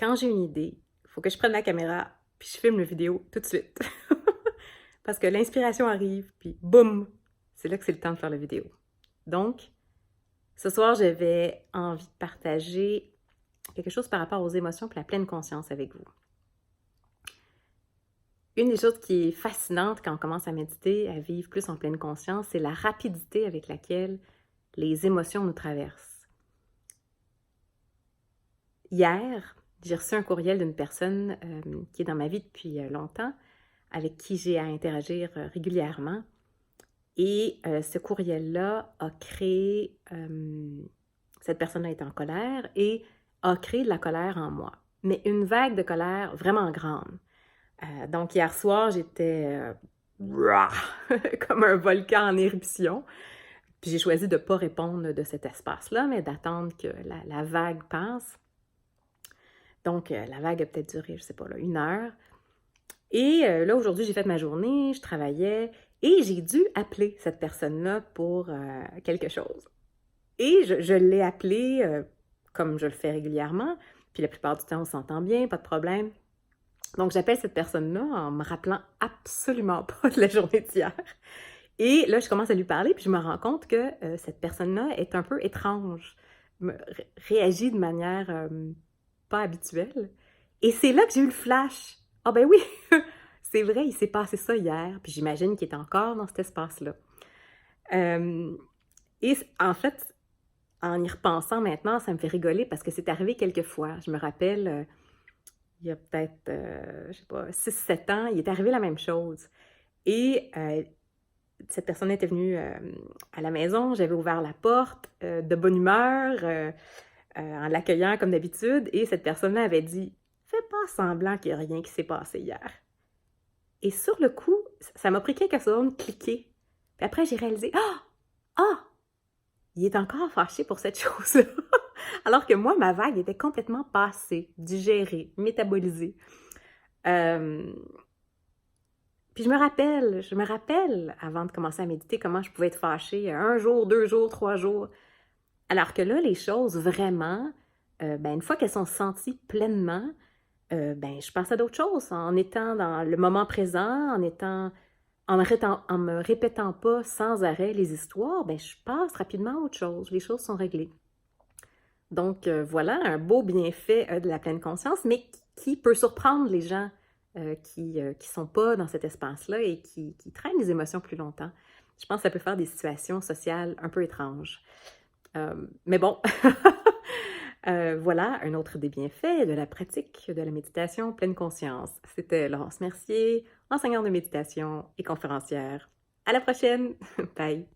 quand j'ai une idée, il faut que je prenne la caméra puis je filme la vidéo tout de suite. Parce que l'inspiration arrive, puis boum! C'est là que c'est le temps de faire la vidéo. Donc, ce soir, j'avais envie de partager quelque chose par rapport aux émotions et la pleine conscience avec vous. Une des choses qui est fascinante quand on commence à méditer, à vivre plus en pleine conscience, c'est la rapidité avec laquelle les émotions nous traversent. Hier, j'ai reçu un courriel d'une personne qui est dans ma vie depuis longtemps, avec qui j'ai à interagir régulièrement. Et ce courriel-là a créé, cette personne-là est en colère et a créé de la colère en moi. Mais une vague de colère vraiment grande. Donc hier soir, j'étais comme un volcan en éruption. Puis j'ai choisi de ne pas répondre de cet espace-là, mais d'attendre que la vague passe. Donc la vague a peut-être duré, je ne sais pas, là, 1 heure. Et là, aujourd'hui, j'ai fait ma journée, je travaillais et j'ai dû appeler cette personne-là pour quelque chose. Et je l'ai appelée comme je le fais régulièrement, puis la plupart du temps, on s'entend bien, pas de problème. Donc, j'appelle cette personne-là en me rappelant absolument pas de la journée d'hier. Et là, je commence à lui parler, puis je me rends compte que cette personne-là est un peu étrange, réagit de manière pas habituelle. Et c'est là que j'ai eu le flash. Ah ben oui, c'est vrai, il s'est passé ça hier, puis j'imagine qu'il est encore dans cet espace-là. Et en fait, en y repensant maintenant, ça me fait rigoler parce que c'est arrivé quelques fois. Je me rappelle, il y a peut-être, je sais pas, 6-7 ans, il est arrivé la même chose. Et cette personne était venue à la maison, j'avais ouvert la porte de bonne humeur, en l'accueillant comme d'habitude, et cette personne-là avait dit « Fais pas semblant qu'il n'y a rien qui s'est passé hier. » Et sur le coup, ça m'a pris quelques secondes de cliquer. Puis après, j'ai réalisé « Ah! Il est encore fâché pour cette chose-là! » Alors que moi, ma vague était complètement passée, digérée, métabolisée. Puis je me rappelle, avant de commencer à méditer, comment je pouvais être fâchée 1 jour, 2 jours, 3 jours. Alors que là, les choses, vraiment, une fois qu'elles sont senties pleinement, je passe à d'autres choses, en étant dans le moment présent, en me répétant pas sans arrêt les histoires, je passe rapidement à autre chose. Les choses sont réglées. Donc, voilà un beau bienfait de la pleine conscience, mais qui peut surprendre les gens qui ne sont pas dans cet espace-là et qui traînent les émotions plus longtemps. Je pense que ça peut faire des situations sociales un peu étranges. Mais bon, voilà un autre des bienfaits de la pratique de la méditation pleine conscience. C'était Laurence Mercier, enseignante de méditation et conférencière. À la prochaine! Bye!